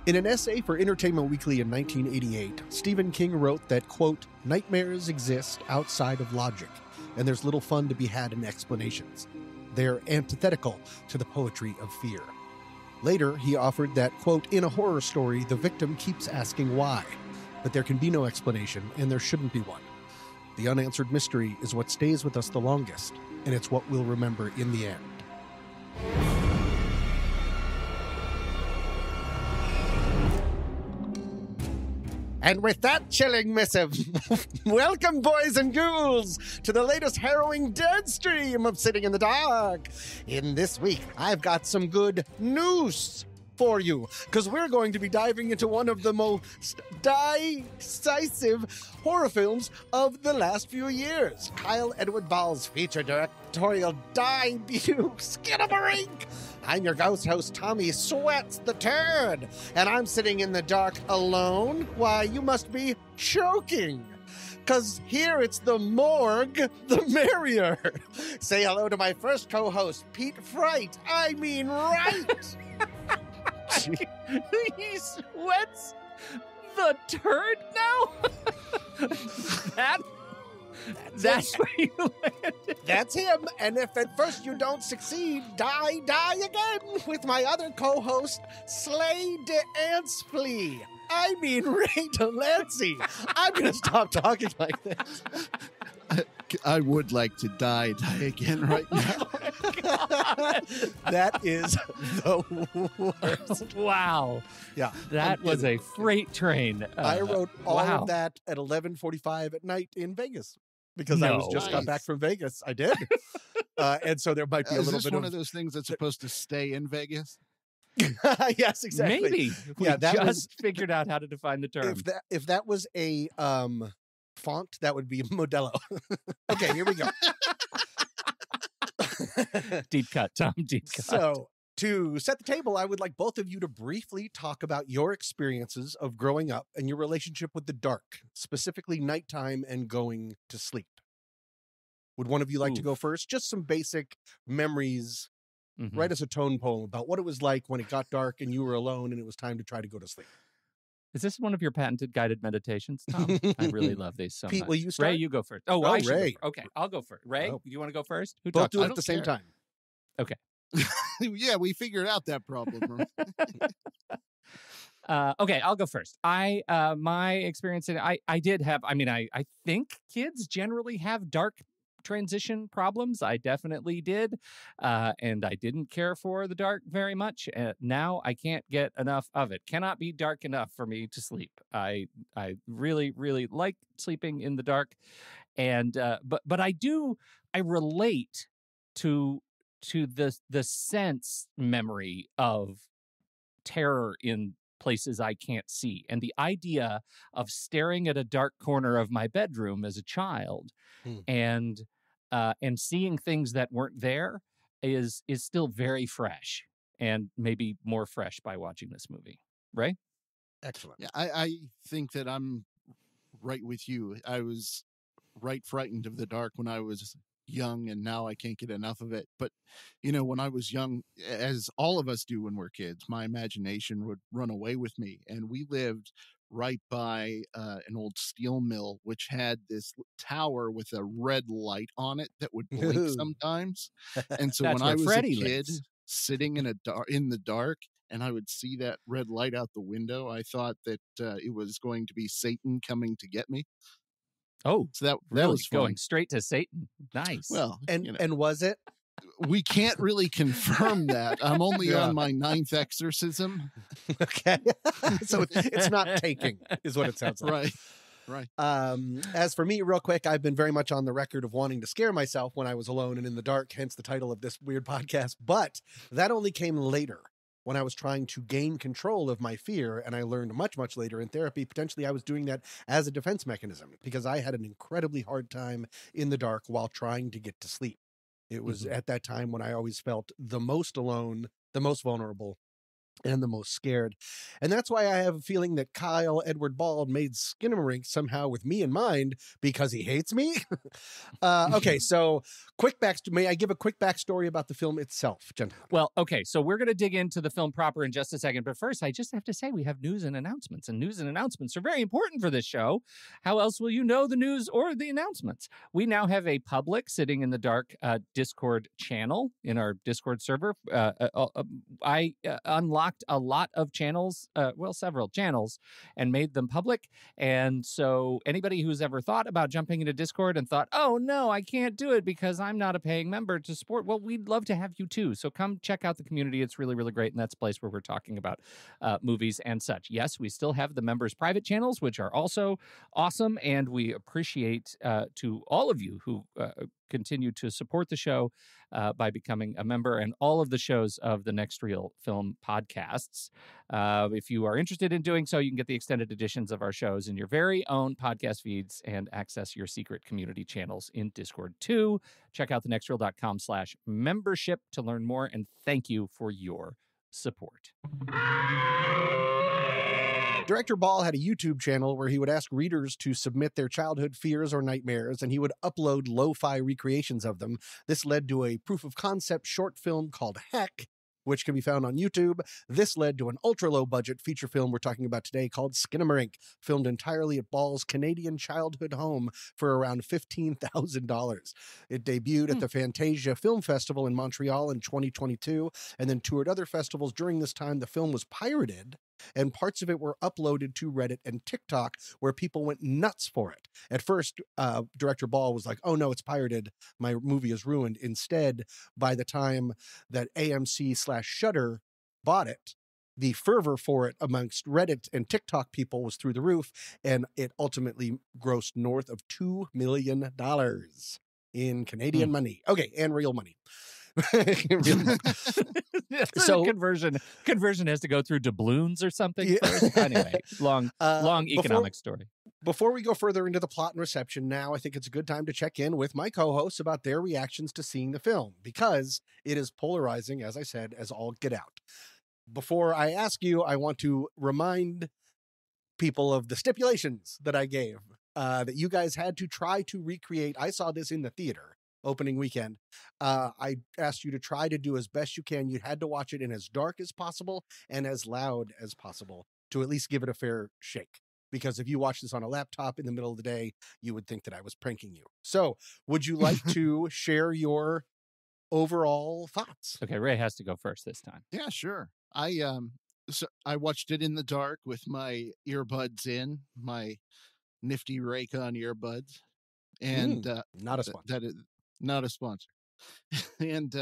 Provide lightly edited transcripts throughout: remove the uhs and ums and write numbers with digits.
In an essay for Entertainment Weekly in 1988, Stephen King wrote that, quote, nightmares exist outside of logic, and there's little fun to be had in explanations. They're antithetical to the poetry of fear. Later, he offered that, quote, in a horror story, the victim keeps asking why, but there can be no explanation, and there shouldn't be one. The unanswered mystery is what stays with us the longest, and it's what we'll remember in the end. And with that chilling missive, welcome, boys and ghouls, to the latest harrowing dead stream of Sitting in the Dark. In this week, I've got some good news for you, because we're going to be diving into one of the most decisive horror films of the last few years. Kyle Edward Ball's feature directorial debut, Skinamarink. I'm your ghost host, Tommy Sweats the Turd, and I'm sitting in the dark alone. Why, you must be choking, because here it's the morgue, the merrier. Say hello to my first co-host, Pete Fright. I mean, right. He sweats the turd now? That's where you landed. That's him. And if at first you don't succeed, die again with my other co-host, Slay de Antsflea. I mean, Ray Delancey. I'm going to stop talking like this. I would like to die again right now. That is the worst. Wow. Yeah. That was a freight train. I wrote all of that at 11:45 at night in Vegas because I was just got back from Vegas. I did. And so there might be a little bit one of those things that's supposed to stay in Vegas? Yes, exactly. Maybe. Yeah, that just figured out how to define the term. If that was a font, that would be Modelo. Okay, here we go. Deep cut, Tom, deep cut. So, to set the table, I would like both of you to briefly talk about your experiences of growing up and your relationship with the dark, specifically nighttime and going to sleep. Would one of you like to go first? Just some basic memories. Write us a tone poem about what it was like when it got dark and you were alone and it was time to try to go to sleep. Is this one of your patented guided meditations, Tom? I really love these so Pete, much. will you start? Ray, you go first. Oh, I should Ray. Go. Okay, I'll go first. Ray, Oh. you want to go first? Who Both talks? do it at the same time. Okay. Yeah, we figured out that problem. Okay, I'll go first. My experience in I did have. I mean, I think kids generally have dark transition problems. I definitely did, and I didn't care for the dark very much. Now I can't get enough of it. Cannot be dark enough for me to sleep. I really like sleeping in the dark, and but I relate to the sense memory of terror in places I can't see, and the idea of staring at a dark corner of my bedroom as a child and seeing things that weren't there is still very fresh, and maybe more fresh by watching this movie. Right? Excellent. Yeah, I think that I'm right with you. I was right frightened of the dark when I was young, and now I can't get enough of it. But when I was young, as all of us do when we're kids, my imagination would run away with me, and we lived right by an old steel mill which had this tower with a red light on it that would blink sometimes. And so when I was a kid sitting in the dark and I would see that red light out the window, I thought that it was going to be Satan coming to get me. Oh, so that really was fun. Going straight to Satan. Nice. Well, and was it? We can't really confirm that. I'm only on my 9th exorcism. Okay. So it's not taking, is what it sounds like. Right. As for me, real quick, I've been very much on the record of wanting to scare myself when I was alone and in the dark, hence the title of this weird podcast. But that only came later, when I was trying to gain control of my fear, and I learned much, much later in therapy, potentially I was doing that as a defense mechanism because I had an incredibly hard time in the dark while trying to get to sleep. It was at that time when I always felt the most alone, the most vulnerable, and the most scared. And that's why I have a feeling that Kyle Edward Ball made Skinamarink somehow with me in mind because he hates me. Okay, so may I give a quick backstory about the film itself, gentlemen? Well, okay, so we're going to dig into the film proper in just a second. But first, I just have to say we have news and announcements. And news and announcements are very important for this show. How else will you know the news or the announcements? We now have a public Sitting in the Dark Discord channel in our Discord server. I unlocked a lot of channels, several channels, and made them public. And so anybody who's ever thought about jumping into Discord and thought, oh, no, I can't do it because I'm not a paying member to support, well, we'd love to have you too. So come check out the community. It's really, really great. And that's a place where we're talking about movies and such. Yes, we still have the members' private channels, which are also awesome. And we appreciate to all of you who continue to support the show by becoming a member and all of the shows of the Next Reel Film podcasts. If you are interested in doing so, you can get the extended editions of our shows in your very own podcast feeds and access your secret community channels in Discord too. Check out thenextreel.com/membership to learn more, and thank you for your support. Director Ball had a YouTube channel where he would ask readers to submit their childhood fears or nightmares, and he would upload lo-fi recreations of them. This led to a proof-of-concept short film called Heck, which can be found on YouTube. This led to an ultra-low-budget feature film we're talking about today called Skinamarink, filmed entirely at Ball's Canadian childhood home for around $15,000. It debuted at the Fantasia Film Festival in Montreal in 2022, and then toured other festivals. During this time, the film was pirated, and parts of it were uploaded to Reddit and TikTok, where people went nuts for it. At first, Director Ball was like, oh no, it's pirated. My movie is ruined. Instead, by the time that AMC/Shudder bought it, the fervor for it amongst Reddit and TikTok people was through the roof, and it ultimately grossed north of $2 million in Canadian money. Okay, and real money. So conversion has to go through doubloons or something first. Anyway, long economic story. Before we go further into the plot and reception, now I think it's a good time to check in with my co-hosts about their reactions to seeing the film, because it is polarizing, as I said, as all get out. Before I ask you, I want to remind people of the stipulations that I gave, that you guys had to try to recreate. I saw this in the theater opening weekend. I asked you to try to do as best you can. You had to watch it in as dark as possible and as loud as possible to at least give it a fair shake. Because if you watch this on a laptop in the middle of the day, you would think that I was pranking you. So would you like to share your overall thoughts? Okay, Ray has to go first this time. Yeah, sure. I watched it in the dark with my earbuds in, my nifty Raycon earbuds. And not a sponsor. That is not a sponsor. And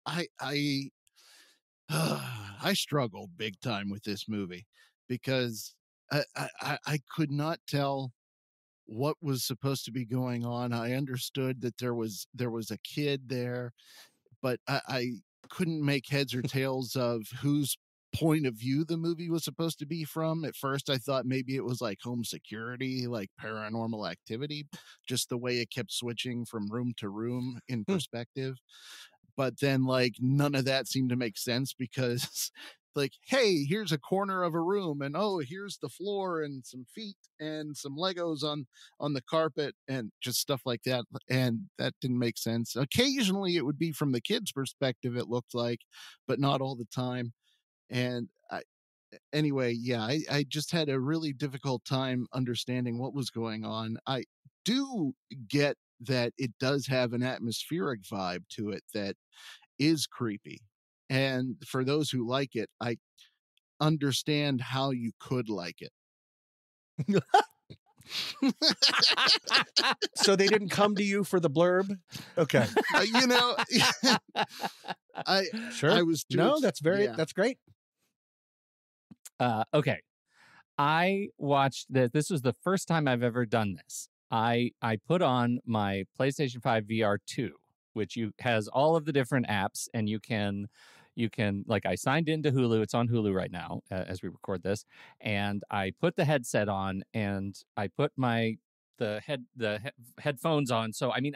I struggled big time with this movie because I could not tell what was supposed to be going on. I understood that there was a kid there, but I couldn't make heads or tails of whose point of view the movie was supposed to be from. At first I thought maybe it was like home security, like Paranormal Activity, just the way it kept switching from room to room in perspective. But then like none of that seemed to make sense, because like, hey, here's a corner of a room, and oh, here's the floor and some feet and some Legos on the carpet and just stuff like that. And that didn't make sense. Occasionally it would be from the kid's perspective, it looked like, but not all the time. And I just had a really difficult time understanding what was going on. I do get that it does have an atmospheric vibe to it that is creepy. And for those who like it, I understand how you could like it. So they didn't come to you for the blurb? Okay. I was too. No, that's great. Okay. I watched this. This was the first time I've ever done this. I put on my PlayStation 5 VR 2, which has all of the different apps, and you can like, I signed into Hulu. It's on Hulu right now as we record this. And I put the headset on, and I put my headphones on. So I mean,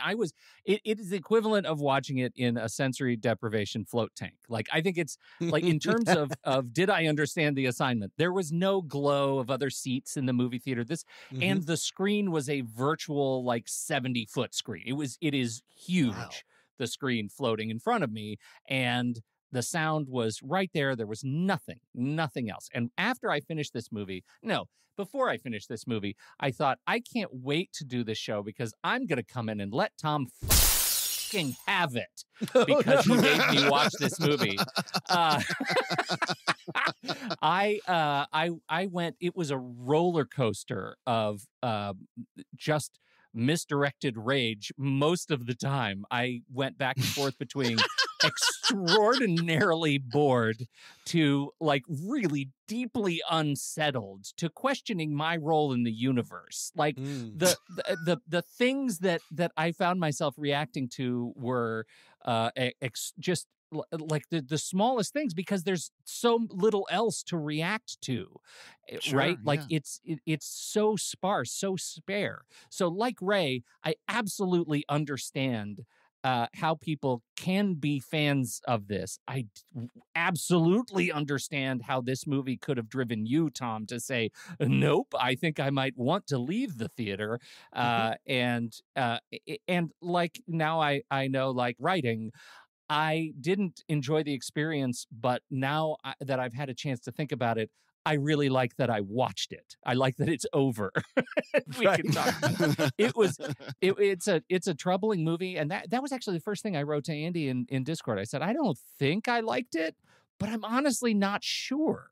it is the equivalent of watching it in a sensory deprivation float tank. Like I think it's like in terms of did I understand the assignment? There was no glow of other seats in the movie theater. And the screen was a virtual like 70-foot screen. It is huge. Wow. The screen floating in front of me, and the sound was right there. There was nothing else. And before I finished this movie, I thought, I can't wait to do this show because I'm going to come in and let Tom fucking have it because he made me watch this movie. I went, it was a roller coaster of just misdirected rage most of the time. I went back and forth between extraordinarily bored to like really deeply unsettled to questioning my role in the universe. Like the things that I found myself reacting to were just like the smallest things because there's so little else to react to, right? Like it's so sparse, so spare. So like Ray, I absolutely understand how people can be fans of this. I absolutely understand how this movie could have driven you, Tom, to say, nope, I think I might want to leave the theater. And like now I know, like writing, I didn't enjoy the experience, but now that I've had a chance to think about it, I really like that I watched it. I like that it's over. We can talk. It's a troubling movie, and that was actually the first thing I wrote to Andy in Discord. I said, I don't think I liked it, but I'm honestly not sure.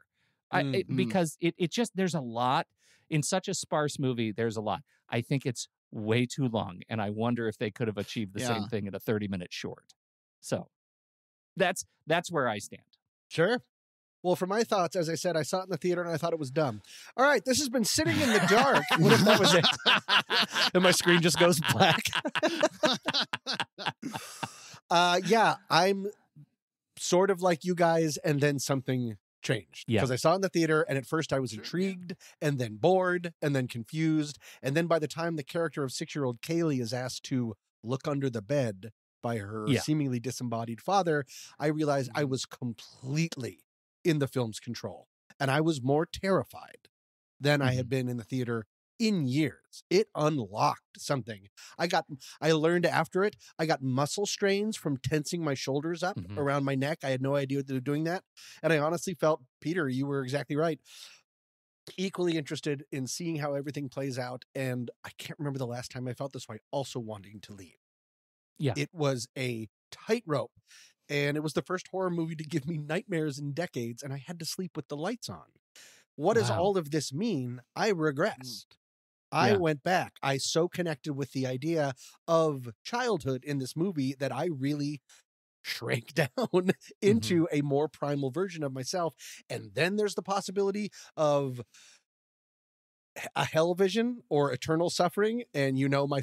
Because it just, there's a lot in such a sparse movie. There's a lot. I think it's way too long, and I wonder if they could have achieved the same thing in a 30-minute short. So that's where I stand. Sure. Well, for my thoughts, as I said, I saw it in the theater and I thought it was dumb. All right, this has been sitting in the dark. What if that was it? And my screen just goes black. Yeah, I'm sort of like you guys, and then something changed. Because I saw it in the theater, and at first I was intrigued, and then bored, and then confused. And then by the time the character of 6-year-old Kaylee is asked to look under the bed by her seemingly disembodied father, I realized I was completely in the film's control. And I was more terrified than I had been in the theater in years. It unlocked something. I learned after it, I got muscle strains from tensing my shoulders up around my neck. I had no idea that they were doing that. And I honestly felt, Peter, you were exactly right, equally interested in seeing how everything plays out. And I can't remember the last time I felt this way, also wanting to leave. Yeah. It was a tightrope. And it was the first horror movie to give me nightmares in decades, and I had to sleep with the lights on. What does all of this mean? I regressed. I went back. I so connected with the idea of childhood in this movie that I really shrank down into a more primal version of myself. And then there's the possibility of a hell vision or eternal suffering. And you know, my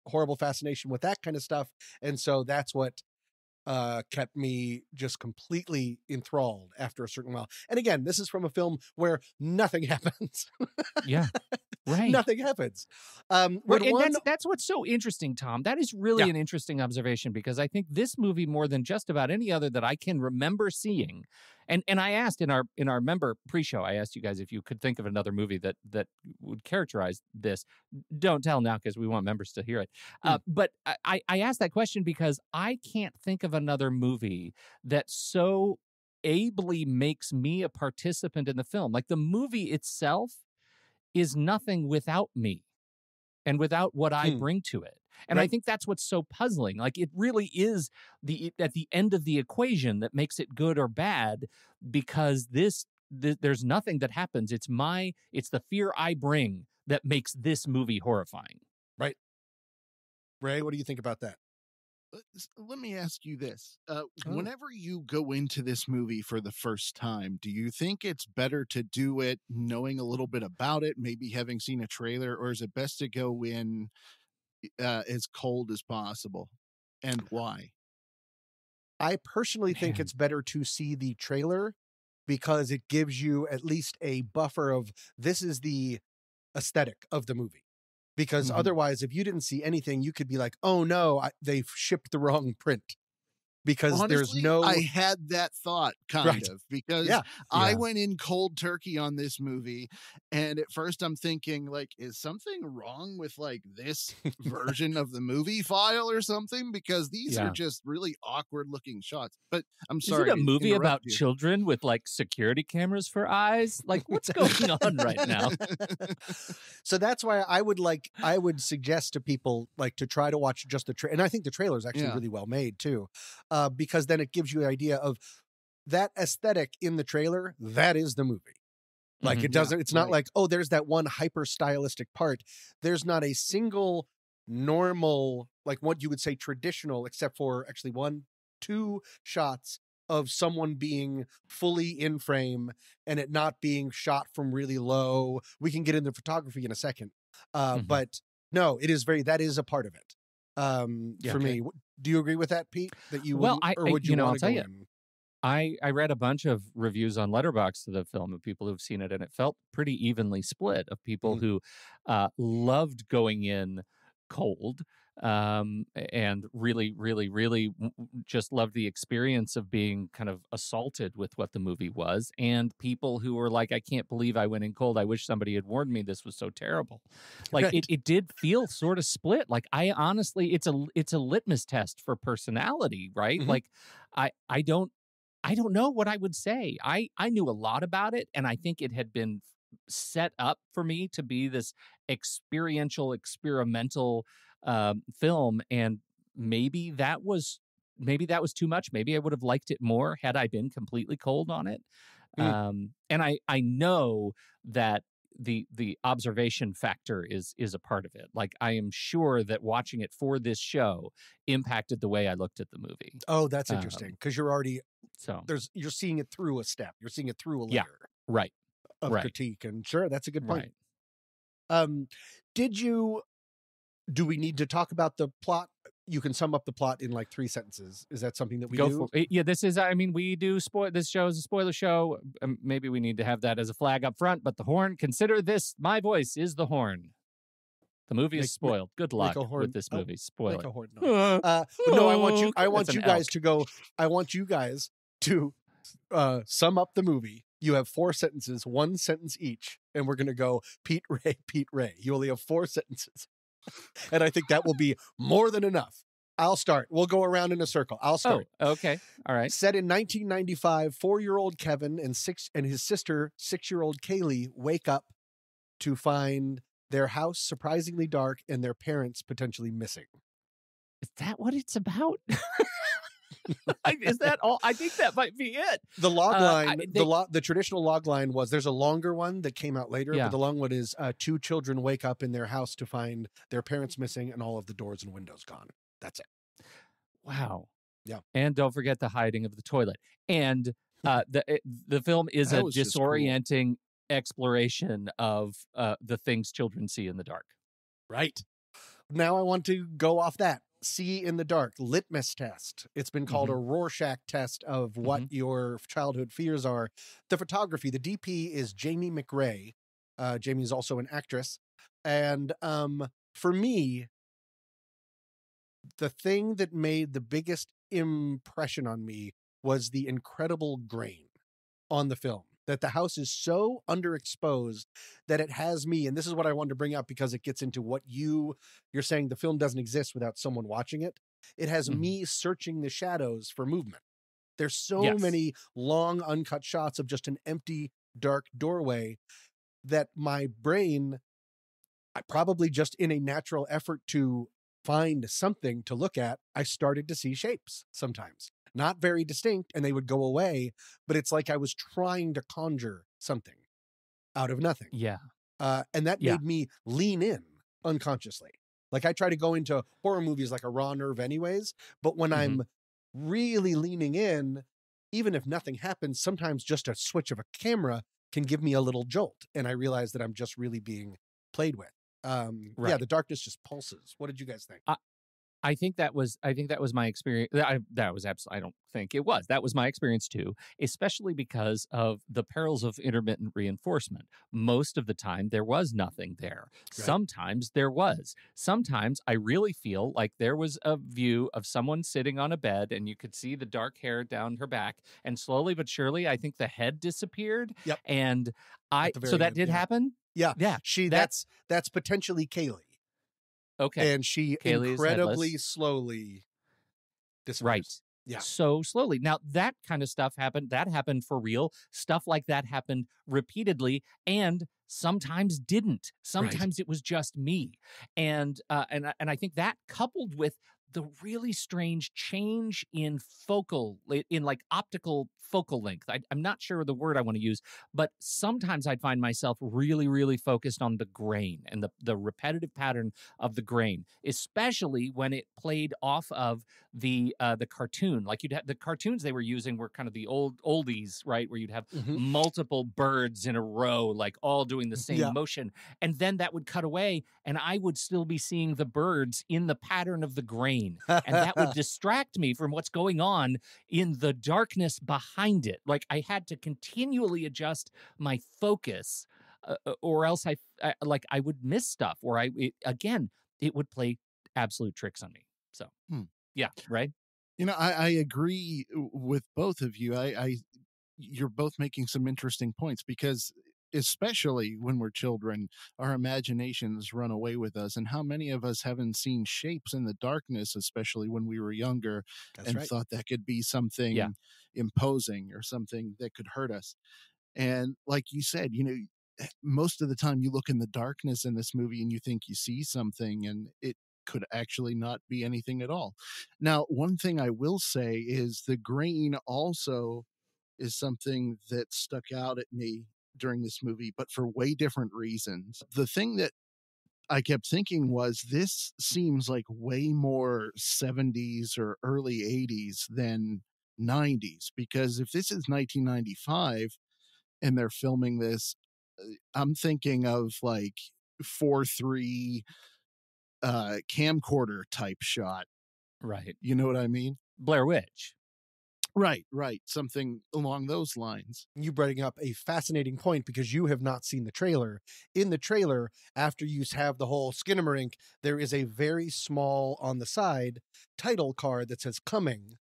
horrible fascination with that kind of stuff. And so that's what kept me just completely enthralled after a certain while. And again, this is from a film where nothing happens. Right. Nothing happens. And that's what's so interesting, Tom. That is really an interesting observation, because I think this movie, more than just about any other that I can remember seeing, and I asked in our member pre-show, I asked you guys if you could think of another movie that would characterize this. Don't tell now, because we want members to hear it. But I asked that question because I can't think of another movie that so ably makes me a participant in the film. Like, the movie itself is nothing without me and without what I bring to it. And I think that's what's so puzzling. Like, it really is at the end of the equation that makes it good or bad, because there's nothing that happens. It's the fear I bring that makes this movie horrifying. Right. Ray, what do you think about that? Let me ask you this. Whenever you go into this movie for the first time, do you think it's better to do it knowing a little bit about it, maybe having seen a trailer, or is it best to go in as cold as possible? And why? I personally think it's better to see the trailer, because it gives you at least a buffer of, this is the aesthetic of the movie. because otherwise, if you didn't see anything, you could be like, oh no, they've shipped the wrong print. Because Honestly, there's no... I had that thought kind of, because I went in cold turkey on this movie, and at first I'm thinking, like, is something wrong with like this version of the movie file or something? Because these are just really awkward looking shots. But I'm sorry. Is it a movie about children with like security cameras for eyes? Like, what's going on right now? So that's why I would suggest to people like to try to watch just the trailer. And I think the trailer is actually really well made too. Because then it gives you an idea of that aesthetic in the trailer. That is the movie. Like it doesn't, it's not like, oh, there's that one hyper stylistic part. There's not a single normal, like what you would say traditional, except for actually 1-2 shots of someone being fully in frame and it not being shot from really low. We can get into photography in a second. But no, it is that is a part of it. For me. Do you agree with that, Pete? That you would you know, want I'll to tell go you. in? I read a bunch of reviews on Letterboxd of the film of people who've seen it, and it felt pretty evenly split of people who loved going in cold and really, really, really just loved the experience of being kind of assaulted with what the movie was, and people who were like, I can't believe I went in cold. I wish somebody had warned me this was so terrible. Like it did feel sort of split. Like I honestly, it's a litmus test for personality, right? Like I don't know what I would say. I knew a lot about it, and I think it had been set up for me to be this experiential, experimental film, and maybe that was too much. Maybe I would have liked it more had I been completely cold on it. And I know that the observation factor is a part of it. Like I am sure that watching it for this show impacted the way I looked at the movie. Oh, that's interesting, because you're already you're seeing it through a step. You're seeing it through a layer of critique. And sure, that's a good point. Do we need to talk about the plot? You can sum up the plot in like 3 sentences. Is that something that we do? Yeah, this is, I mean, we do this show is a spoiler show. Maybe we need to have that as a flag up front, but the horn, consider this, my voice is the horn. The movie is spoiled. Good luck with this movie. Spoil it. A horn. No. No, I want you guys to go. I want you guys to sum up the movie. You have 4 sentences, 1 sentence each, and we're going to go Pete Ray, Pete Ray. You only have 4 sentences. And I think that will be more than enough. I'll start. We'll go around in a circle. I'll start. Oh, okay. All right. Set in 1995, 4-year-old Kevin and his sister, 6-year-old Kaylee, wake up to find their house surprisingly dark and their parents potentially missing. Is that what it's about? Is that all? I think that might be it. The log line, the traditional log line was, there's a longer one that came out later, but the long one is 2 children wake up in their house to find their parents missing and all of the doors and windows gone. That's it. Wow. Yeah. And don't forget the hiding of the toilet. And the film is a disorienting exploration of the things children see in the dark. Right. Now I want to go off that. See in the dark, litmus test. It's been called a Rorschach test of what your childhood fears are. The photography, the DP is Jamie McRae. Jamie is also an actress. And for me, the thing that made the biggest impression on me was the incredible grain on the film. That the house is so underexposed that it has me, and this is what I wanted to bring up because it gets into what you're saying, the film doesn't exist without someone watching it. It has me searching the shadows for movement. There's so many long uncut shots of just an empty, dark doorway that my brain, I probably just in a natural effort to find something to look at, I started to see shapes sometimes. Not very distinct, and they would go away, but it's like I was trying to conjure something out of nothing. Yeah. And that made me lean in unconsciously. Like I try to go into horror movies like a raw nerve anyways, but when I'm really leaning in, even if nothing happens, sometimes just a switch of a camera can give me a little jolt, and I realize that I'm just really being played with. Yeah, the darkness just pulses. What did you guys think? I think that was my experience. That was absolutely. I don't think it was. That was my experience too, especially because of the perils of intermittent reinforcement. Most of the time, there was nothing there. Right. Sometimes there was. Sometimes I really feel like there was a view of someone sitting on a bed, and you could see the dark hair down her back, and slowly but surely, I think the head disappeared. Yep. And At the very that end, did yeah. happen. Yeah. Yeah. That's potentially Kaylee. Okay. And she Kaylee is incredibly headless. slowly disappears. Right. Yeah. So slowly. Now, that kind of stuff happened. That happened for real. Stuff like that happened repeatedly and sometimes didn't. Sometimes it was just me. And I think that, coupled with the really strange change in optical focal length. I'm not sure the word I want to use, but sometimes I'd find myself really, really focused on the grain and the repetitive pattern of the grain, especially when it played off of the cartoon. Like, you'd have the cartoons they were using were kind of the oldies, right? Where you'd have multiple birds in a row, like all doing the same motion. And then that would cut away, and I would still be seeing the birds in the pattern of the grain. And that would distract me from what's going on in the darkness behind it. Like, I had to continually adjust my focus, or else I would miss stuff, or it would play absolute tricks on me. So, yeah, right. I agree with both of you. You're both making some interesting points, because especially when we're children, our imaginations run away with us. And how many of us haven't seen shapes in the darkness, especially when we were younger, thought that could be something imposing or something that could hurt us. And like you said, most of the time you look in the darkness in this movie and you think you see something, and it could actually not be anything at all. Now, one thing I will say is the grain also is something that stuck out at me during this movie, but for way different reasons. The thing that I kept thinking was, this seems like way more 70s or early 80s than 90s, because if this is 1995 and they're filming this, I'm thinking of like 4:3 camcorder type shot. Right. You know what I mean? Blair Witch. Right. Something along those lines. You bring up a fascinating point, because you have not seen the trailer. In the trailer, after you have the whole Skinamarink, there is a very small, on the side, title card that says coming.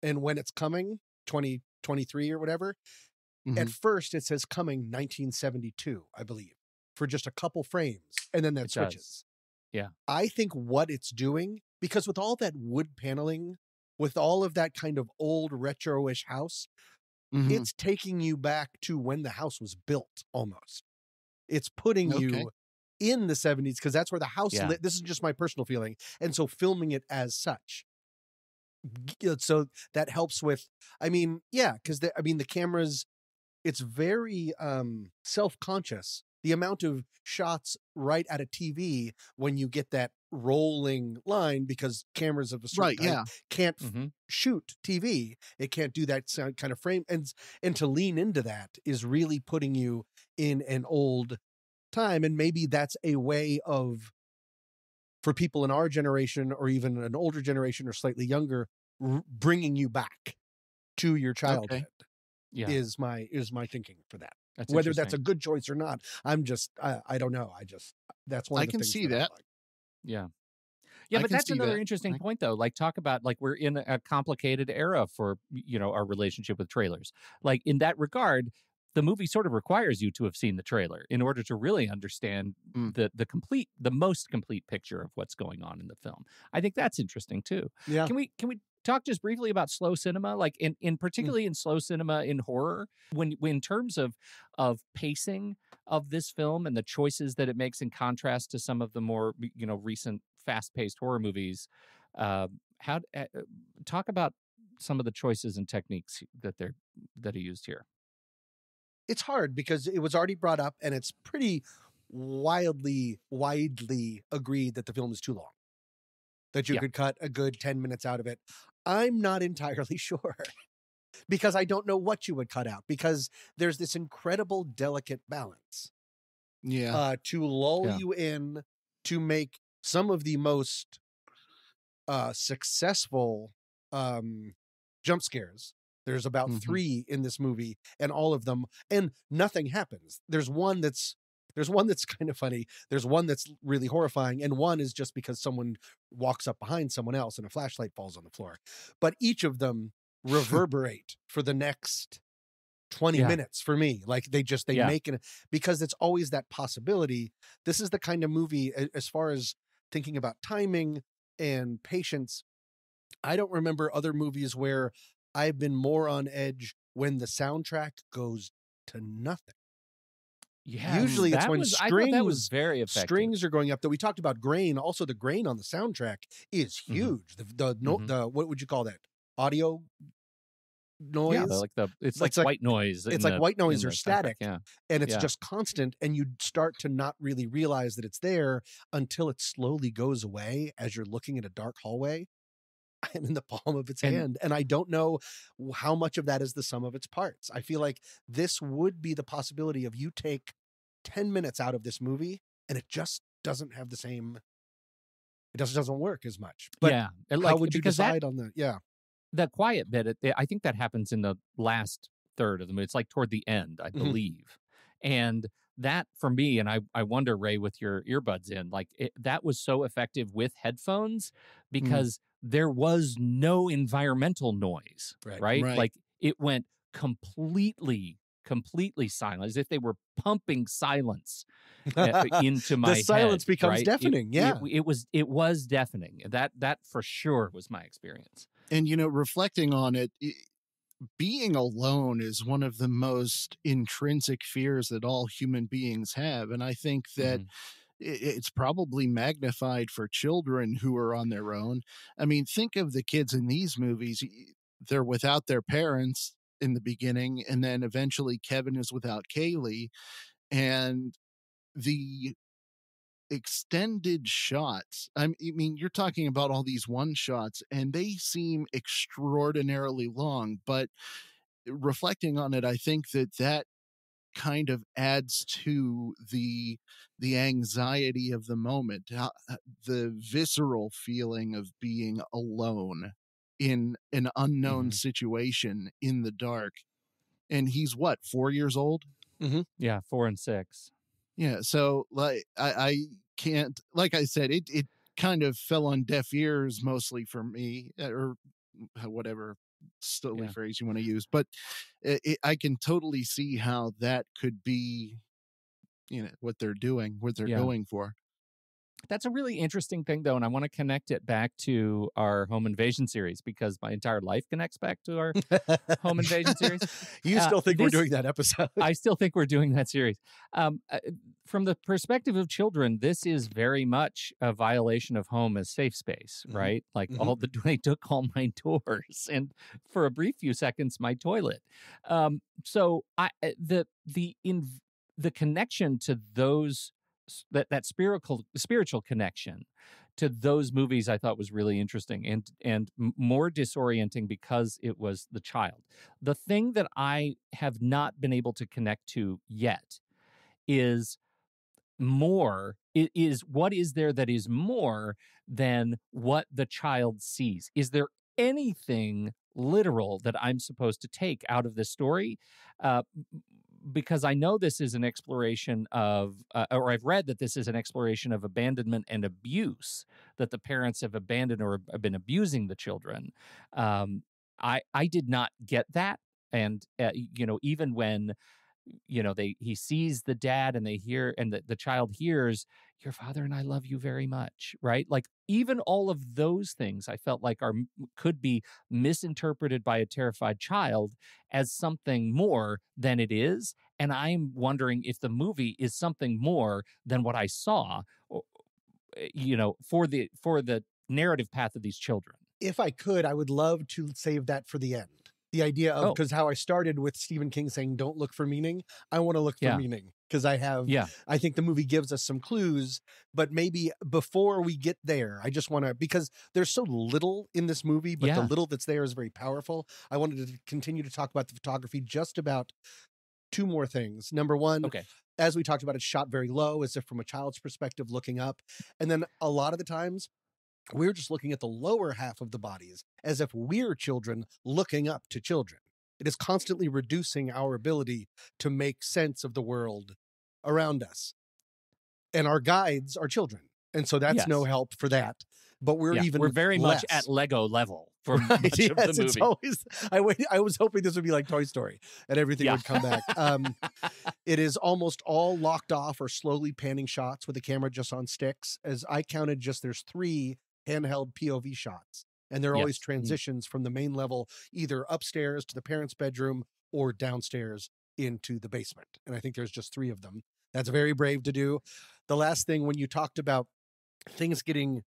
And when it's coming, 2023 or whatever, at first it says coming 1972, I believe, for just a couple frames. And then that switches. Yeah. I think what it's doing, because with all that wood paneling, with all of that kind of old retro-ish house, it's taking you back to when the house was built almost. It's putting you in the 70s, because that's where the house lit. This is just my personal feeling. And so filming it as such. So that helps with, because the cameras, it's very self-conscious. The amount of shots right at a TV when you get that rolling line, because cameras of a certain type can't shoot TV. It can't do that kind of frame. And to lean into that is really putting you in an old time. And maybe that's a way of, for people in our generation, or even an older generation or slightly younger, bringing you back to your childhood. Is my thinking for that. Whether that's a good choice or not, I don't know. That's one of the things. I can see that. Yeah, but that's another interesting point, though. Like, talk about, like, we're in a complicated era for, our relationship with trailers. Like, in that regard, the movie sort of requires you to have seen the trailer in order to really understand the most complete picture of what's going on in the film. I think that's interesting too. Yeah. Can we talk just briefly about slow cinema, like in particularly in slow cinema in horror, when in terms of pacing of this film and the choices that it makes in contrast to some of the more recent fast-paced horror movies. Talk about some of the choices and techniques that are used here. It's hard, because it was already brought up, and it's pretty widely agreed that the film is too long, that you could cut a good 10 minutes out of it. I'm not entirely sure, because I don't know what you would cut out, because there's this incredible delicate balance to lull you in, to make some of the most successful jump scares. There's about 3 in this movie, and all of them, and nothing happens. There's one that's kind of funny. There's one that's really horrifying, and one is just because someone walks up behind someone else and a flashlight falls on the floor. But each of them reverberate for the next 20 minutes for me. Like they make it, because it's always that possibility. This is the kind of movie, as far as thinking about timing and patience, I don't remember other movies where I've been more on edge when the soundtrack goes to nothing. Yeah, usually it's when I thought that was very effective. strings are going up. Though we talked about grain, also the grain on the soundtrack is huge. The what would you call that? Audio noise? Yeah, it's like white noise. It's like white noise or static. Yeah. And it's just constant, and you start to not really realize that it's there until it slowly goes away as you're looking at a dark hallway. I'm in the palm of its hand, and I don't know how much of that is the sum of its parts. I feel like this would be the possibility of you take 10 minutes out of this movie and it just doesn't have the same, it just doesn't work as much. But how would you decide on that? Yeah. The quiet bit, I think that happens in the last third of the movie. It's like toward the end, I believe. And that for me, and I wonder, Ray, with your earbuds in, like that was so effective with headphones because there was no environmental noise, right? Like it went completely silent, as if they were pumping silence into my head. The silence becomes deafening. It was deafening. That for sure was my experience. And, reflecting on it, being alone is one of the most intrinsic fears that all human beings have. And I think that it's probably magnified for children who are on their own. I mean, think of the kids in these movies. They're without their parents in the beginning, and then eventually Kevin is without Kaylee. And the extended shots, I mean, you're talking about all these one shots, and they seem extraordinarily long. But reflecting on it, I think that kind of adds to the anxiety of the moment, the visceral feeling of being alone in an unknown situation in the dark. And he's 4 years old? Yeah, 4 and 6. Yeah, so like I can't, like I said, it kind of fell on deaf ears mostly for me, or whatever silly phrase you want to use. But I can totally see how that could be, what they're doing, what they're going for. That's a really interesting thing, though, and I want to connect it back to our home invasion series, because my entire life connects back to our home invasion series. You still think we're doing that episode? I still think we're doing that series. From the perspective of children, this is very much a violation of home as safe space, right? Like they took all my doors, and for a brief few seconds, my toilet. So the connection to those. That spiritual connection to those movies I thought was really interesting and more disorienting because it was the child. The thing that I have not been able to connect to yet is what is there that is more than what the child sees? Is there anything literal that I'm supposed to take out of this story? Because I know this is an exploration of, or I've read that this is an exploration of abandonment and abuse, that the parents have abandoned or have been abusing the children. I did not get that. And, even when, he sees the dad and they hear, and the child hears, "Your father and I love you very much," right? Like even all of those things I felt like could be misinterpreted by a terrified child as something more than it is. And I'm wondering if the movie is something more than what I saw, for the narrative path of these children. If I could, I would love to save that for the end. The idea of, because how I started with Stephen King saying, "Don't look for meaning." I want to look for meaning, because I think the movie gives us some clues, but maybe before we get there, I just want to, because there's so little in this movie, but the little that's there is very powerful. I wanted to continue to talk about the photography, just about 2 more things. Number one, as we talked about, it's shot very low, as if from a child's perspective looking up. And then a lot of the times we're just looking at the lower half of the bodies as if we're children looking up to children. It is constantly reducing our ability to make sense of the world around us. And our guides are children. And so that's no Yes. help for that. But we're Yeah, even we're very less. much at Lego level for Right, much yes, of the it's movie. always, I was hoping this would be like Toy Story and everything Yeah. would come back. It is almost all locked off or slowly panning shots with the camera just on sticks. As I counted, there's 3 handheld POV shots, and they're always Yes. transitions from the main level, either upstairs to the parents' bedroom or downstairs into the basement. And I think there's just 3 of them. That's very brave to do. The last thing, when you talked about things getting,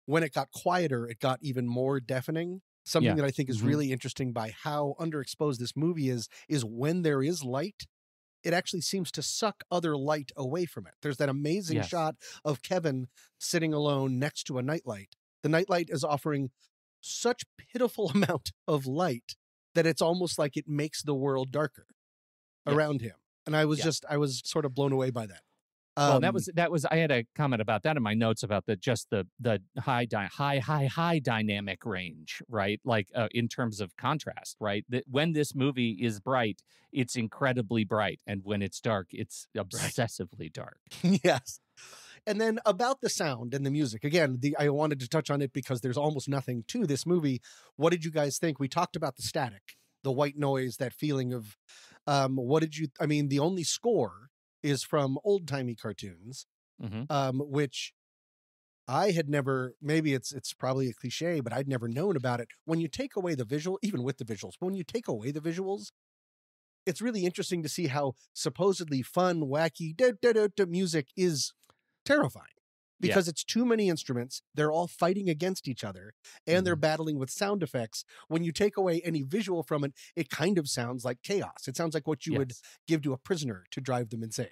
when it got quieter, it got even more deafening. Something Yeah. that I think is Mhm. really interesting by how underexposed this movie is when there is light, it actually seems to suck other light away from it. There's that amazing Yes. shot of Kevin sitting alone next to a nightlight. The nightlight is offering such pitiful amount of light that it's almost like it makes the world darker Yes. around him. And I was Yeah. I was sort of blown away by that. Well, that was I had a comment about that in my notes about the high dynamic range, right? Like in terms of contrast, right? That when this movie is bright, it's incredibly bright, and when it's dark, it's obsessively dark. Yes. And then about the sound and the music, again, I wanted to touch on it because there's almost nothing to this movie. What did you guys think? We talked about the static, the white noise, that feeling of, what did you, I mean, the only score is from old-timey cartoons, which I had never, maybe it's probably a cliche, but I'd never known about it. When you take away the visual, even with the visuals, when you take away the visuals, it's really interesting to see how supposedly fun, wacky music is terrifying, because it's too many instruments. They're all fighting against each other, and they're battling with sound effects. When you take away any visual from it, it kind of sounds like chaos. It sounds like what you would give to a prisoner to drive them insane.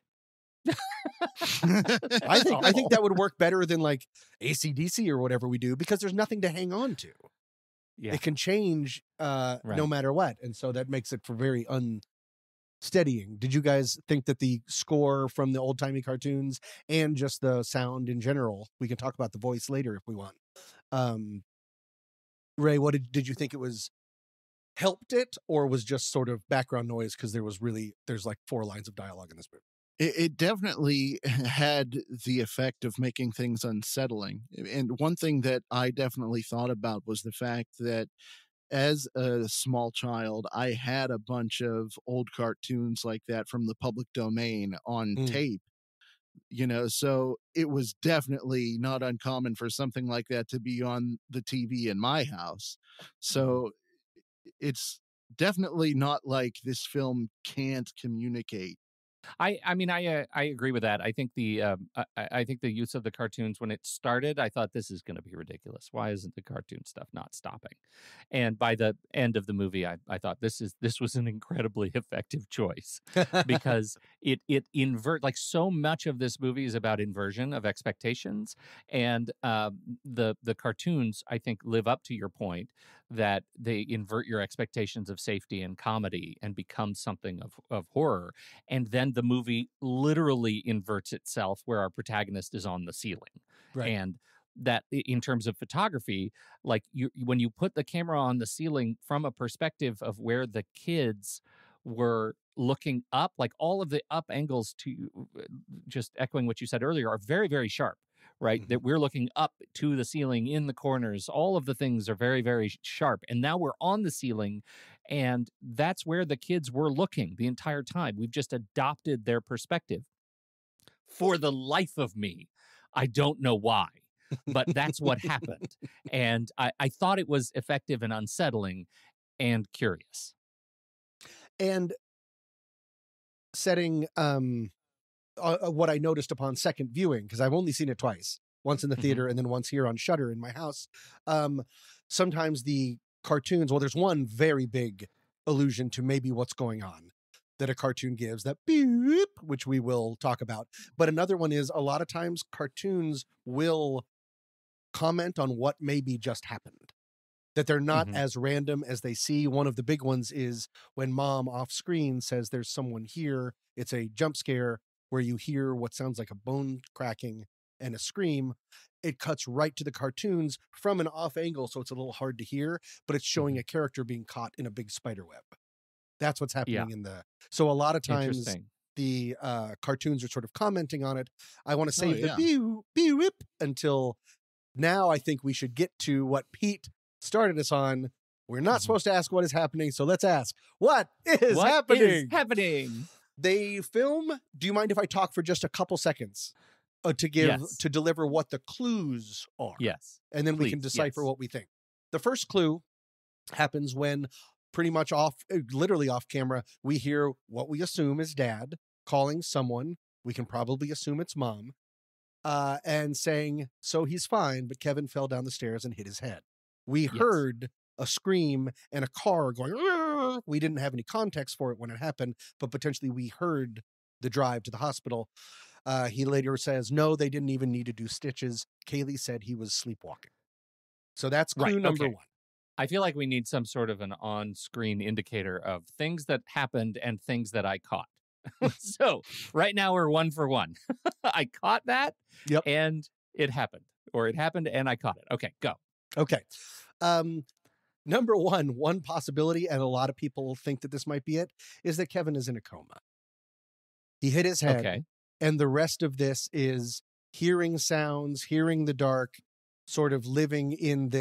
I think that would work better than like AC/DC or whatever we do, because there's nothing to hang on to. Yeah. It can change no matter what, and so that makes it for very unsteadying. Did you guys think that the score from the old-timey cartoons and just the sound in general, we can talk about the voice later if we want, Ray, what did you think it was, helped it, or was just sort of background noise because there's like 4 lines of dialogue in this movie? It definitely had the effect of making things unsettling. And one thing that I definitely thought about was the fact that as a small child, I had a bunch of old cartoons like that from the public domain on tape, so it was definitely not uncommon for something like that to be on the TV in my house. So it's definitely not like this film can't communicate. I mean, I agree with that. I think I think the use of the cartoons when it started, I thought this is going to be ridiculous. Why isn't the cartoon stuff not stopping? And by the end of the movie, I thought this was an incredibly effective choice, because it like so much of this movie is about inversion of expectations, and the cartoons, I think, live up to your point that they invert your expectations of safety and comedy and become something of horror. And then the movie literally inverts itself, where our protagonist is on the ceiling. Right. And that, in terms of photography, like when you put the camera on the ceiling from a perspective of where the kids were looking up, like all of the up angles, to just echoing what you said earlier, are very, very sharp. Right, that we're looking up to the ceiling, in the corners, all of the things are very, very sharp. And now we're on the ceiling, and that's where the kids were looking the entire time. We've just adopted their perspective. For the life of me, I don't know why, but that's what happened. And I thought it was effective and unsettling and curious. And setting what I noticed upon second viewing, because I've only seen it twice, once in the theater and then once here on Shudder in my house. Sometimes the cartoons, well, there's one very big allusion to maybe what's going on that a cartoon gives, that beep, which we will talk about. But another one is, a lot of times cartoons will comment on what maybe just happened, that they're not as random as they see. One of the big ones is when mom off screen says there's someone here. It's a jump scare where you hear what sounds like a bone cracking, and a scream, it cuts right to the cartoons from an off angle, so it's a little hard to hear, but it's showing a character being caught in a big spider web. That's what's happening in the... So a lot of times the cartoons are sort of commenting on it. I want to save the beep until now. I think we should get to what Pete started us on. We're not supposed to ask what is happening, so let's ask, what is happening? They film... Do you mind if I talk for just a couple seconds to deliver what the clues are? Yes. And then we can decipher what we think. The first clue happens when pretty much literally off camera, we hear what we assume is Dad calling someone. We can probably assume it's Mom, and saying, so he's fine, but Kevin fell down the stairs and hit his head. We heard a scream and a car going. Argh! We didn't have any context for it when it happened, but potentially we heard the drive to the hospital. He later says, no, they didn't even need to do stitches. Kaylee said he was sleepwalking. So that's clue number one. I feel like we need some sort of an on-screen indicator of things that happened and things that I caught. So right now we're 1 for 1. I caught that and it happened. Or it happened and I caught it. Okay, go. Okay. Number one possibility, and a lot of people think that this might be it, is that Kevin is in a coma. He hit his head, and the rest of this is hearing sounds, hearing the dark, sort of living in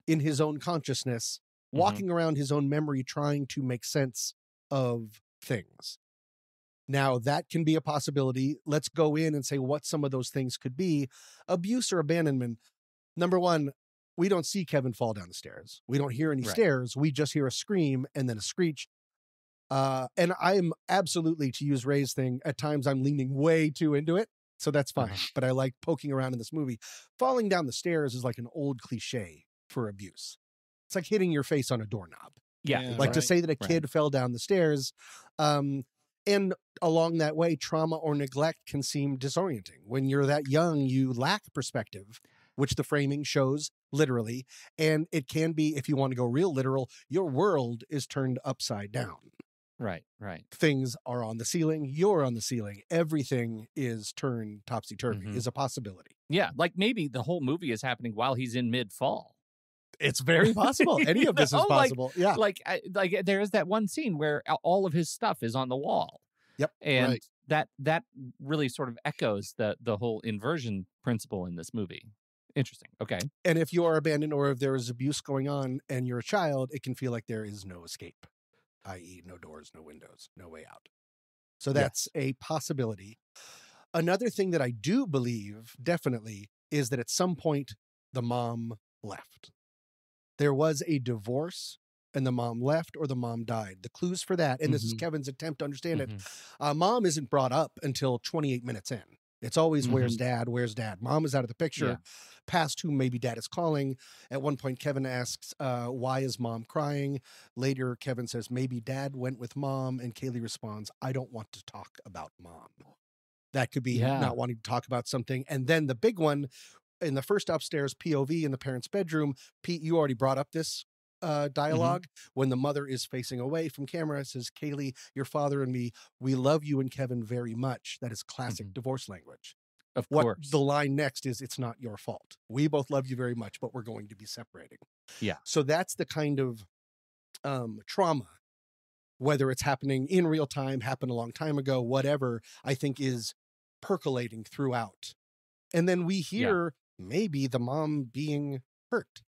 his own consciousness, walking around his own memory, trying to make sense of things. Now, that can be a possibility. Let's go in and say what some of those things could be. Abuse or abandonment. Number one, we don't see Kevin fall down the stairs. We don't hear any stairs. We just hear a scream and then a screech. And I'm absolutely, to use Ray's thing, at times I'm leaning way too into it. So that's fine. But I like poking around in this movie. Falling down the stairs is like an old cliche for abuse. It's like hitting your face on a doorknob. To say that a kid fell down the stairs. And along that way, trauma or neglect can seem disorienting. When you're that young, you lack perspective, which the framing shows literally. And it can be, if you want to go real literal, your world is turned upside down. Right. Things are on the ceiling. You're on the ceiling. Everything is turned topsy-turvy is a possibility. Yeah, like maybe the whole movie is happening while he's in mid-fall. It's very possible. Any of this is possible. Like there is that one scene where all of his stuff is on the wall. Yep. And that really sort of echoes the whole inversion principle in this movie. Interesting. Okay. And if you are abandoned or if there is abuse going on and you're a child, it can feel like there is no escape, i.e. no doors, no windows, no way out. So that's a possibility. Another thing that I do believe definitely is that at some point the mom left. There was a divorce and the mom left or the mom died. The clues for that, and this is Kevin's attempt to understand it, mom isn't brought up until 28 minutes in. It's always, where's dad? Where's dad? Mom is out of the picture, past whom maybe dad is calling. At one point, Kevin asks, why is mom crying? Later, Kevin says, maybe dad went with mom. And Kaylee responds, I don't want to talk about mom. That could be not wanting to talk about something. And then the big one, in the first upstairs POV in the parents' bedroom, Pete, you already brought up this dialogue when the mother is facing away from camera. It says, Kaylee, your father and me, we love you and Kevin very much. That is classic divorce language. Of course. The line next is, it's not your fault. We both love you very much, but we're going to be separating. Yeah. So that's the kind of trauma, whether it's happening in real time, happened a long time ago, whatever, I think is percolating throughout. And then we hear maybe the mom being hurt.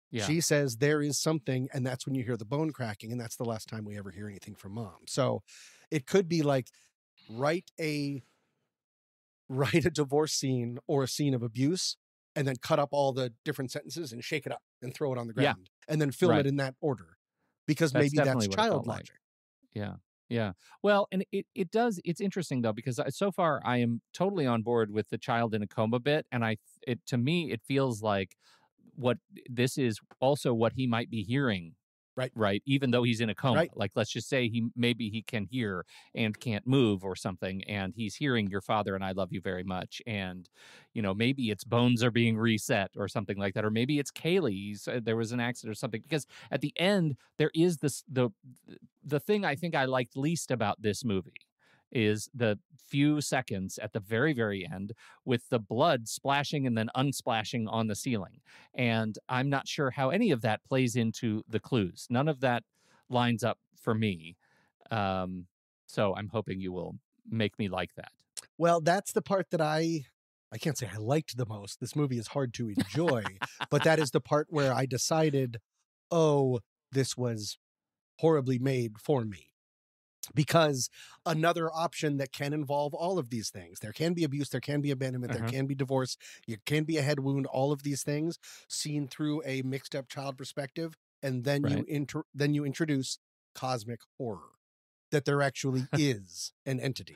Yeah. She says there is something, and that's when you hear the bone cracking, and that's the last time we ever hear anything from mom. So it could be like write a divorce scene or a scene of abuse and then cut up all the different sentences and shake it up and throw it on the ground and then film it in that order, because maybe that's child logic. Like. Yeah. Well, and it's interesting though, because so far I am totally on board with the child in a coma bit. And to me, it feels like what this is also what he might be hearing. Right. Even though he's in a coma, like, let's just say he can hear and can't move or something. And he's hearing your father and I love you very much. And, maybe its bones are being reset or something like that. Or maybe it's Kaylee's, there was an accident or something, because at the end there is the thing I think I liked least about this movie is the few seconds at the very, very end with the blood splashing and then unsplashing on the ceiling. And I'm not sure how any of that plays into the clues. None of that lines up for me. So I'm hoping you will make me like that. Well, that's the part that I can't say I liked the most. This movie is hard to enjoy, but that is the part where I decided, oh, this was horribly made for me. Because another option that can involve all of these things, there can be abuse, there can be abandonment, there can be divorce, there can be a head wound, all of these things seen through a mixed up child perspective. And then you introduce cosmic horror, that there actually is an entity,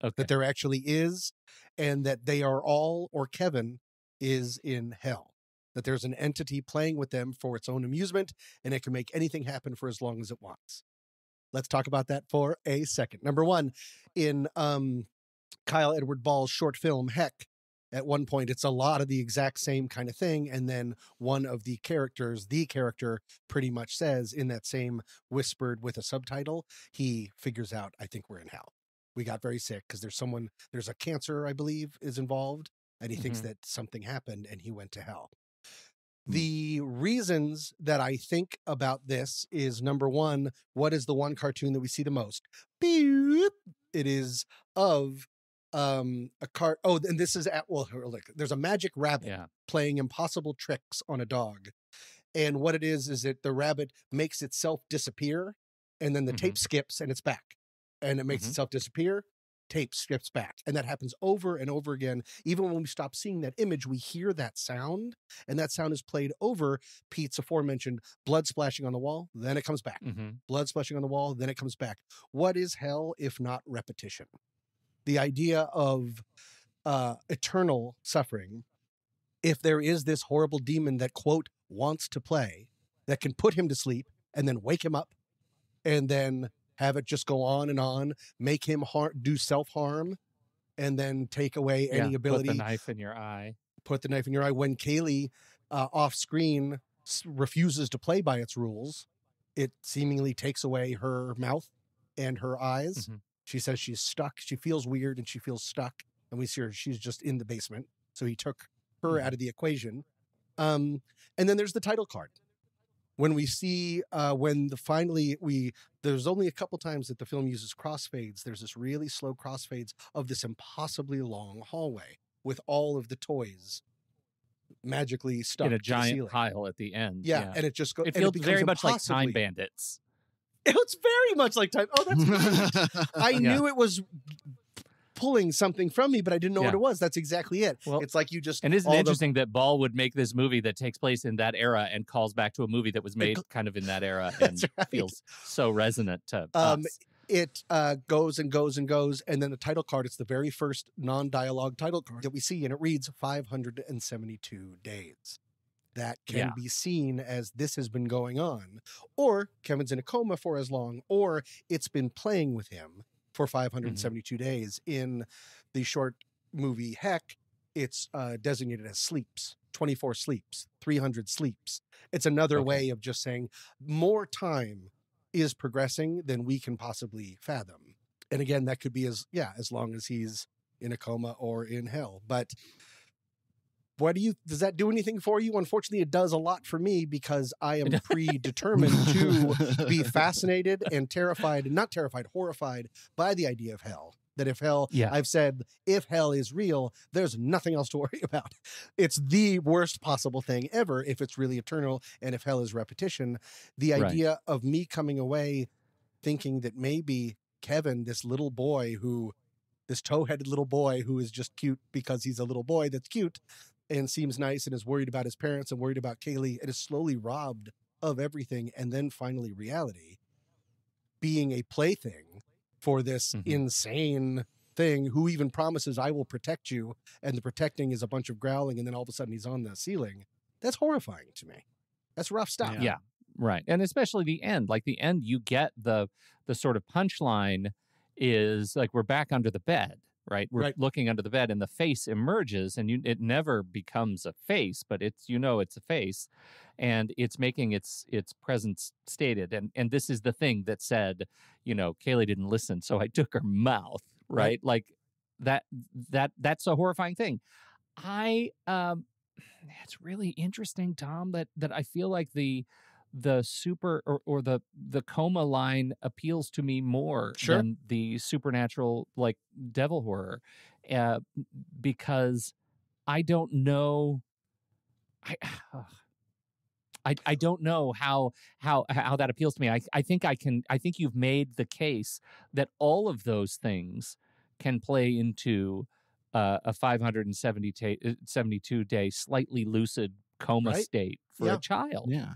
that there actually is, and that they are all, or Kevin is in hell, that there's an entity playing with them for its own amusement, and it can make anything happen for as long as it wants. Let's talk about that for a second. Number one, in Kyle Edward Ball's short film, Heck, at one point, it's a lot of the exact same kind of thing. And then one of the character pretty much says in that same whispered with a subtitle, he figures out, I think we're in hell. We got very sick because there's a cancer, I believe, is involved. And he thinks that something happened and he went to hell. The reasons that I think about this is, number one, what is the one cartoon that we see the most? Beep. It is of and this is look, there's a magic rabbit playing impossible tricks on a dog. And what it is that the rabbit makes itself disappear, and then the tape skips and it's back. And it makes itself disappear, tape skips back. And that happens over and over again. Even when we stop seeing that image, we hear that sound, and that sound is played over Pete's aforementioned blood splashing on the wall, then it comes back. Blood splashing on the wall, then it comes back. What is hell if not repetition? The idea of eternal suffering. If there is this horrible demon that, quote, wants to play, that can put him to sleep and then wake him up and then have it just go on, make him do self-harm, and then take away any ability. Put the knife in your eye. When Kaylee off screen refuses to play by its rules, it seemingly takes away her mouth and her eyes. She says she's stuck. She feels weird and she feels stuck. And we see her, she's just in the basement. So he took her out of the equation. And then there's the title card. When we see, there's only a couple times that the film uses crossfades. There's this really slow crossfades of this impossibly long hallway with all of the toys magically stuck in a to giant the ceiling. pile at the end. Yeah, and it just goes. It feels very much like Time Bandits. It's very much like Time. Oh, that's great. I knew it was pulling something from me, but I didn't know what it was. That's exactly it. Well, it's like you just... And isn't it interesting that Ball would make this movie that takes place in that era and calls back to a movie that was made kind of in that era and feels so resonant to us. It goes and goes and goes, and then the title card, it's the very first non-dialogue title card that we see, and it reads 572 days. That can be seen as this has been going on, or Kevin's in a coma for as long, or it's been playing with him for 572 days. In the short movie Heck, it's designated as sleeps, 24 sleeps, 300 sleeps. It's another way of just saying more time is progressing than we can possibly fathom. And again, that could be as long as he's in a coma or in hell. But does that do anything for you? Unfortunately, it does a lot for me because I am predetermined to be fascinated and horrified by the idea of hell. That if hell, I've said, if hell is real, there's nothing else to worry about. It's the worst possible thing ever if it's really eternal, and if hell is repetition. The idea of me coming away thinking that maybe Kevin, this tow-headed little boy who is just cute because he's a little boy that's cute and seems nice and is worried about his parents and worried about Kaylee, and is slowly robbed of everything, and then finally reality, being a plaything for this insane thing who even promises, I will protect you, and the protecting is a bunch of growling, and then all of a sudden he's on the ceiling. That's horrifying to me. That's rough stuff. Yeah, right. And especially the end. Like the end, you get the sort of punchline is like, we're back under the bed. right? We're Right. looking under the bed, and the face emerges, and it never becomes a face, but it's it's a face, and it's making its presence stated. And this is the thing that said, Kaylee didn't listen, so I took her mouth, right? Like that's a horrifying thing. It's really interesting, Tom, that I feel like the super or the coma line appeals to me more than the supernatural, like devil horror, uh, because I don't know. I I don't know how that appeals to me. I think I think you've made the case that all of those things can play into a 572-day slightly lucid coma state for a child. Yeah.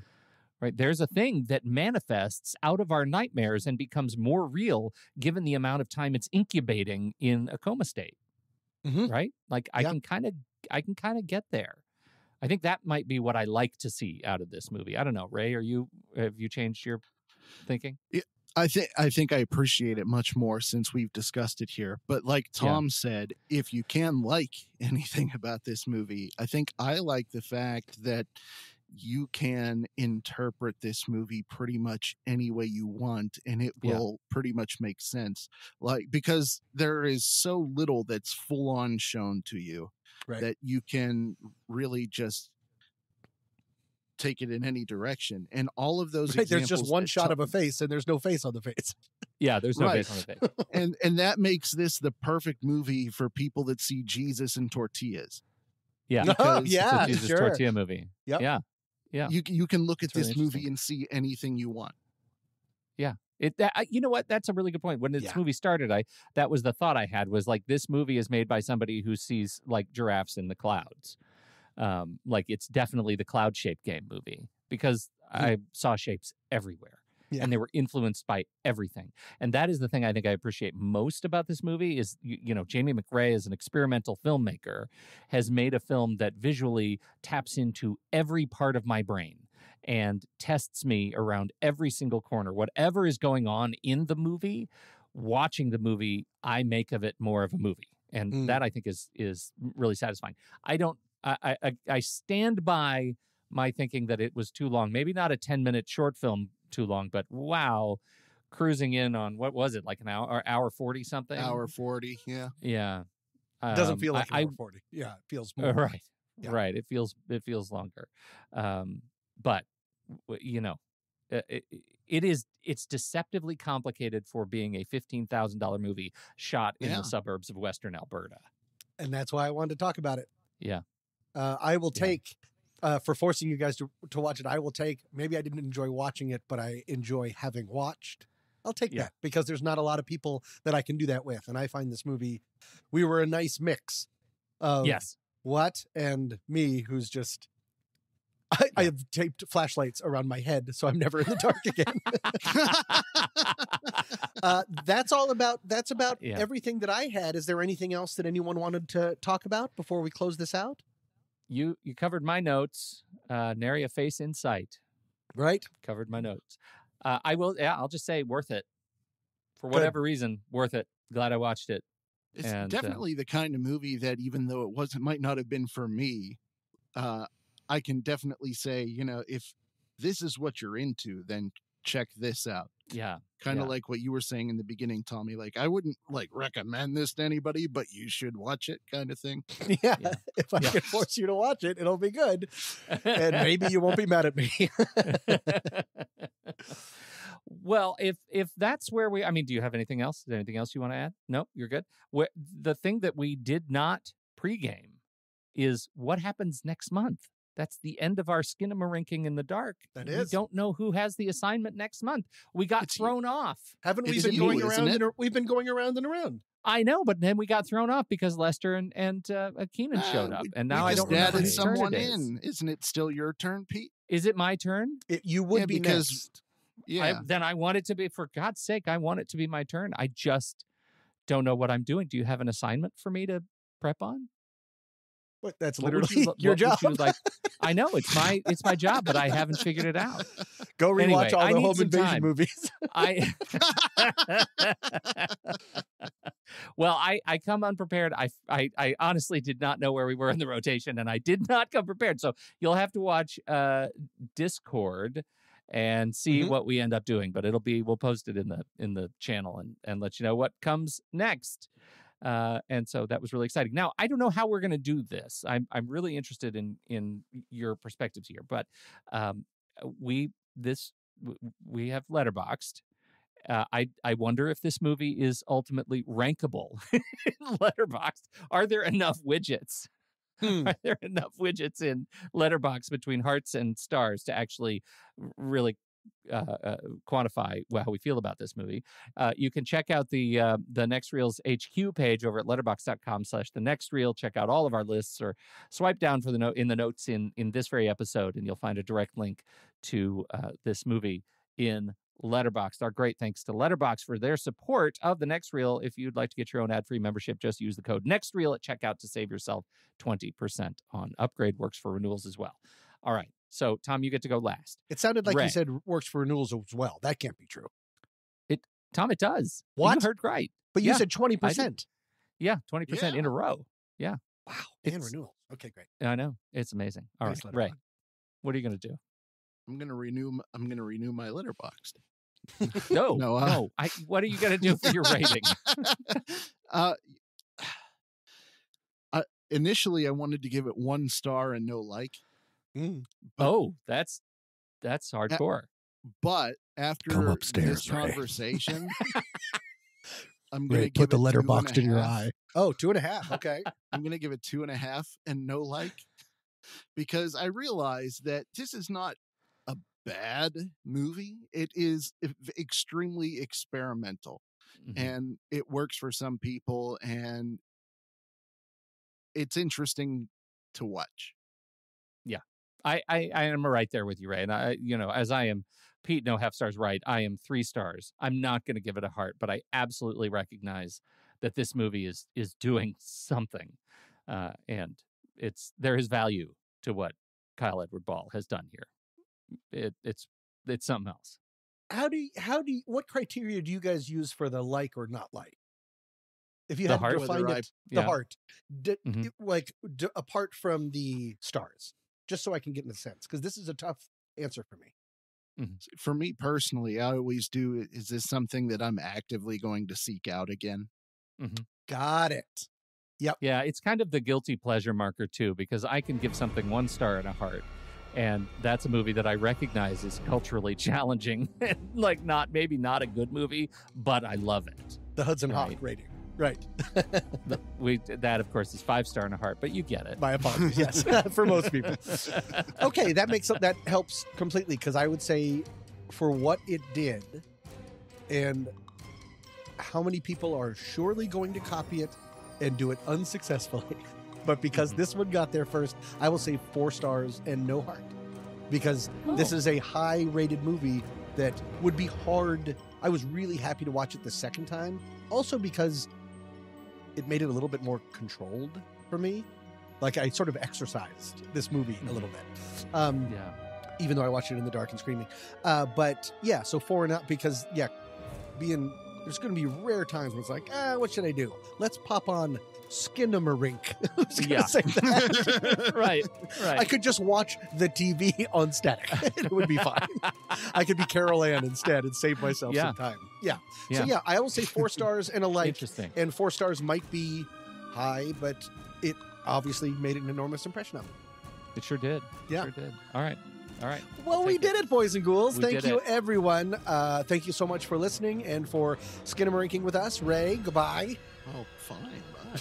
Right. There's a thing that manifests out of our nightmares and becomes more real given the amount of time it's incubating in a coma state. Right. Like I can kind of get there. I think that might be what I like to see out of this movie. I don't know, Ray, have you changed your thinking? Yeah, I think I appreciate it much more since we've discussed it here. But like Tom said, if you can like anything about this movie, I think I like the fact that you can interpret this movie pretty much any way you want, and it will pretty much make sense. Like, because there is so little that's full on shown to you that you can really just take it in any direction. And all of those examples, there's just one shot of a face and there's no face on the face. Yeah, there's no face on the face. and that makes this the perfect movie for people that see Jesus and tortillas. Yeah. Oh, It's a Jesus tortilla movie. Yep. Yeah. Yeah. You can look at That's this really movie and see anything you want. Yeah. You know what? That's a really good point. When this movie started, that was the thought I had, was like, this movie is made by somebody who sees like giraffes in the clouds. Like, it's definitely the cloud shape game movie, because I saw shapes everywhere. Yeah. And they were influenced by everything. And that is the thing I think I appreciate most about this movie is, Jamie McRae, as an experimental filmmaker, has made a film that visually taps into every part of my brain and tests me around every single corner. Whatever is going on in the movie, watching the movie, I make of it more of a movie. And that, I think, is really satisfying. I stand by my thinking that it was too long. Maybe not a 10-minute short film too long, but wow, cruising in on, what was it, like an hour 40 something? Hour 40, yeah. Yeah. It doesn't feel like an hour 40. Yeah, it feels more. Right. Yeah. Right. It feels longer. But it's deceptively complicated for being a $15,000 movie shot in the suburbs of Western Alberta. And that's why I wanted to talk about it. Yeah. I will take, for forcing you guys to watch it, I will take, maybe I didn't enjoy watching it, but I enjoy having watched. I'll take that, because there's not a lot of people that I can do that with. And I find this movie, we were a nice mix of what and me, who's just, I have taped flashlights around my head, so I'm never in the dark again. That's about everything that I had. Is there anything else that anyone wanted to talk about before we close this out? You covered my notes. Nary a face in sight. Right. Covered my notes. I'll just say worth it. For whatever reason, worth it. Glad I watched it. It's definitely the kind of movie that, even though it might not have been for me, I can definitely say, if this is what you're into, then check this out. Yeah. Kind of like what you were saying in the beginning, Tommy. Like, I wouldn't recommend this to anybody, but you should watch it, kind of thing. Yeah. If I can force you to watch it, it'll be good. And maybe you won't be mad at me. Well, if that's where do you have anything else? Is there anything else you want to add? No, you're good. The thing that we did not pregame is what happens next month. That's the end of our Skinamarinking in the dark. That is. We don't know who has the assignment next month. We got thrown off. Haven't we been going around? We've been going around and around. I know, but then we got thrown off because Lester and Keenan showed up, and now I don't remember whose someone turn it is. in. Isn't it still your turn, Pete? Is it my turn? You would be next. Then I want it to be, for God's sake, I want it to be my turn. I just don't know what I'm doing. Do you have an assignment for me to prep on? What, that's What would literally you- your what would job. you like? I know it's my job, but I haven't figured it out. Go rewatch Anyway, all I the need home some invasion time. movies. Well, I come unprepared. I honestly did not know where we were in the rotation, and I did not come prepared. So you'll have to watch Discord and see Mhm. what we end up doing. But we'll post it in the channel and let you know what comes next. And so that was really exciting. Now, I don't know how we're going to do this. I'm really interested in your perspectives here, but we have Letterboxd. I wonder if this movie is ultimately rankable in Letterboxd. Are there enough widgets? Are there enough widgets in Letterboxd between hearts and stars to actually really quantify how we feel about this movie? You can check out the Next Reel's HQ page over at letterboxd.com/the next reel. Check out all of our lists, or swipe down for the note in the notes in this very episode, and you'll find a direct link to this movie in Letterboxd. Our great thanks to Letterboxd for their support of the Next Reel. If you'd like to get your own ad-free membership, just use the code NEXTREEL at checkout to save yourself 20% on upgrade. Works for renewals as well. All right. So, Tom, you get to go last. It sounded like Ray. you said works for renewals as well. That can't be true. Tom, it does. What? You heard right. But you Yeah, said 20%. Yeah, 20% in Yeah. a row. Yeah, Wow. And It's- renewals. Okay, great. I know. It's amazing. All Thanks, right, Ray, Letterboxd. what are you going to do? I'm gonna renew my Letterboxd. No, No, no. What are you going to do for your rating? uh, Initially, I wanted to give it 1 star and no like, Mm. Oh, that's hardcore. but after Come upstairs, this Ray. conversation, I'm gonna Ray, give put the it letterbox in your 2.5. eye. Oh, 2.5. Okay. I'm gonna give it 2.5 and no like, because I realize that this is not a bad movie. It is extremely experimental, Mhm. and it works for some people, and it's interesting to watch. I am right there with you, Ray. And as I am Pete, no half stars right. I am 3 stars. I'm not going to give it a heart, but I absolutely recognize that this movie is doing something, and there is value to what Kyle Edward Ball has done here. It's something else. What criteria do you guys use for the like or not like? If you The had heart? to define Whether it, yeah. the heart, Mhm. apart from the stars, just so I can get in the sense, because this is a tough answer for me. For me personally, I always do. Is this something that I'm actively going to seek out again? Got it. Yeah, it's kind of the guilty pleasure marker too, because I can give something 1 star and a heart, and that's a movie that I recognize is culturally challenging, like maybe not a good movie, but I love it. The Hudson Hawk Right. rating. Right. That of course is 5 star and a heart, but you get it. My apologies. Yes, for most people. Okay, that helps completely, because I would say for what it did and how many people are surely going to copy it and do it unsuccessfully, but because this one got there first, I will say 4 stars and no heart, because this is a high rated movie that would be hard. I was really happy to watch it the second time, also because it made it a little bit more controlled for me. Like, I sort of exercised this movie a little bit. Yeah. Even though I watched it in the dark and screaming. But yeah, so 4 and up, because there's going to be rare times where it's like, what should I do? Let's pop on Skinamarink. I was going to Yeah. say that. Right. I could just watch the TV on static. It would be fine. I could be Carol Ann instead and save myself Yeah. some time. Yeah. Yeah. So yeah, I will say 4 stars and a like. Interesting. And 4 stars might be high, but it obviously made an enormous impression on me. It sure did. Yeah. Sure did. All right. Well, I'll we take did it, boys and ghouls. We Thank did you, it. everyone. Thank you so much for listening and for Skinamarinking with us. Ray, goodbye. Oh, fine.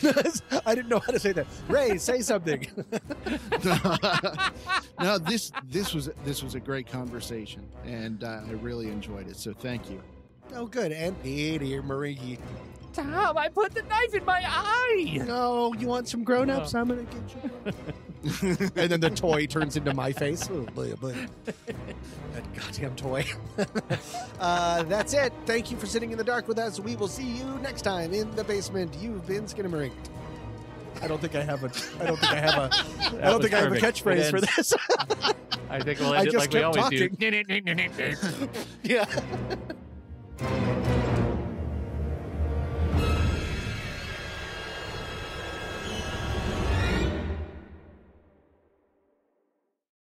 Bye. I didn't know how to say that. Ray, say something. No, this was a great conversation, and I really enjoyed it. So thank you. Oh, good. And Peter Marinky. Tom, I put the knife in my eye. No, you want some grown-ups? I'm going to get you. And then the toy turns into my face. Oh, boy, boy. That goddamn toy. That's it. Thank you for sitting in the dark with us. We will see you next time in the basement. You've been Skinamarinked. I don't think I have a That was perfect. catchphrase for It ends- this. I think we'll I end it just like we kept always do. talking. Yeah.